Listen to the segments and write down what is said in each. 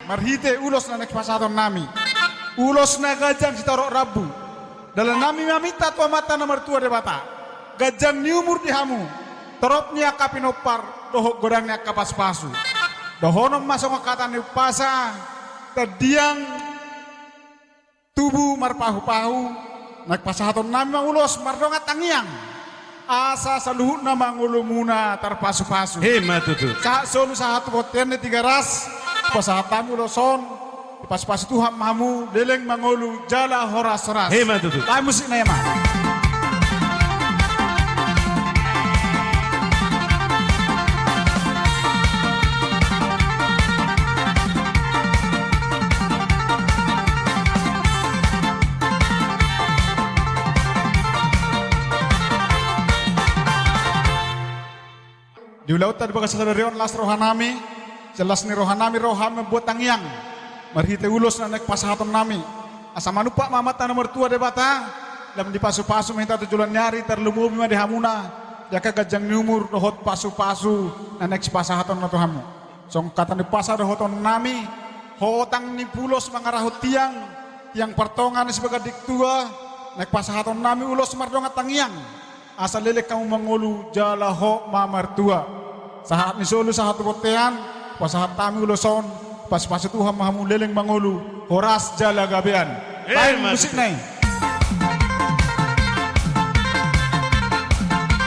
marhite ulos na nagpasaton nami. Ulos na gajang si Torok Rabu. Dalam nami mamita tua mata nomor tua de bata. Gajang ni umur di hamu. Torop niya kapinopar, dohok godang niya kapas pasu. Dohonom masong kata ni pasa. Tadiang tubuh marpahu-pahu. Nagpasaton nami ulos mardongat tangiang. Asa saluhut na mangulu muna terpasu-pasu. Hema tutu. Sa solu sa hatu boten ni tiga ras. Pasahatamu loson. Pas-pas Tuhan mamu deleng mangulu jala horas-horas. Hema tutu. Lai musik na yama. Di laut tadi bagas sadarion las rohanami, jelas ni rohanami membuat tangiang. Marhite ulos na nagpasahaton nami. Asa manupa mamata nomor tua de bata, lam di pasu-pasu minta tujulan nyari terlumubi ma di hamuna. Jaka gajang ni umur dohot pasu-pasu na nagpasahaton na tuhamu. Song kata ni pasa dohoton nami, hotang ni pulos mangarahot tiang pertongan sebagai diktua, nagpasahaton nami ulos mardongat tangiang. Asal lelek kamu mangulu jala ho mamartua. Sahat ni solo sahat botean, pasahat tami uloson, pas Tuhan mahamu leleng mangulu, horas jala gabean. Lain musik nai.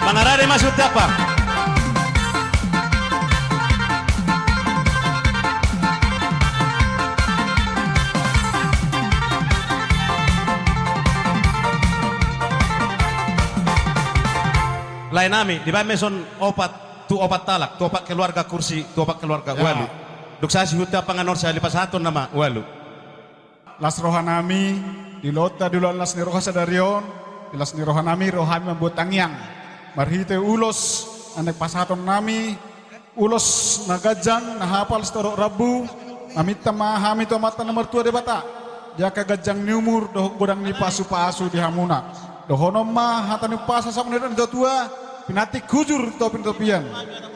Mangarare maksud apa? Lain nami, di bawah meson opat talak, tu opat keluarga kursi, tu opat keluarga walu. Duk sasi huta panganor saya lipas satu nama walu. Las rohanami, di lota di las ni roha sadarion, di las ni rohanami membuat tangiang. Marhite ulos, anak pasaton nami, ulos nagajang, nahapal Torok Rabu, amita mahami tu mata nomor tua de bata. Jaka gajang ni umur, dohok godang ni pasu-pasu di hamuna. Dohonom mah hatani pasa sak nedan tua pinati kujur to pintopian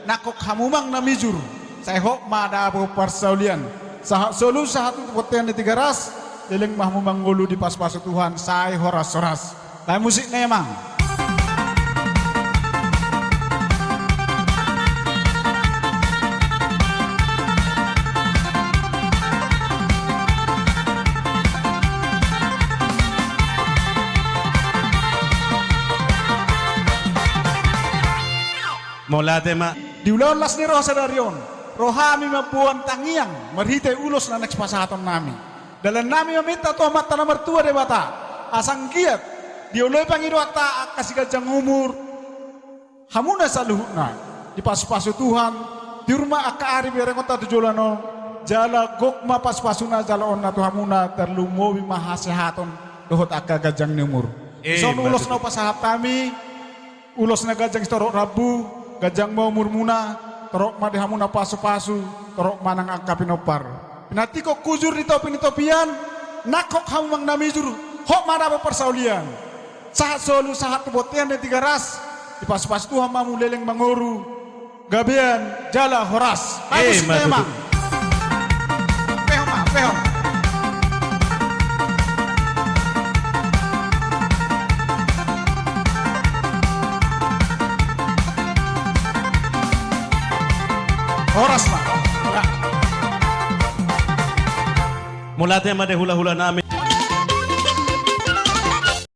nakok hamumang namijur saya hok mada po parsaulian sahak solu sahatu poten di tiga ras deleng mahmumang ngulu di pas-pas Tuhan saya horas-horas kayak musik emang. Mola tema Di ulang las ni roha sadarion, rohami membuat tangiang, marhite ulos na nagpasahaton nami. Dalam nami meminta tuh mata nomor tua de bata, asang giat, di ulay pangidwata kasih gajang umur, hamuna saluhuna, di pas-pasu Tuhan, di rumah akaari berengota tujulano, jala gokma pas-pasuna jala onna tu hamuna terlumobi mahasehaton, dohot akka gajang umur. Son ulos na pasahat kami, ulos na gajang Torok Rabu, gajang mau murmuna, torok ma hamuna pasu-pasu, torok manang angkapinopar. Pinati ko kujur di topian, nakok hamang namijur, hok mana persaulian. Sahat solu sahat kebotian di tiga ras, di pas-pas Tuhan mamu leleng manguru, gabian jala horas. Bagus memang. Pehom. Horas mah. Mula tema de hula-hula nami.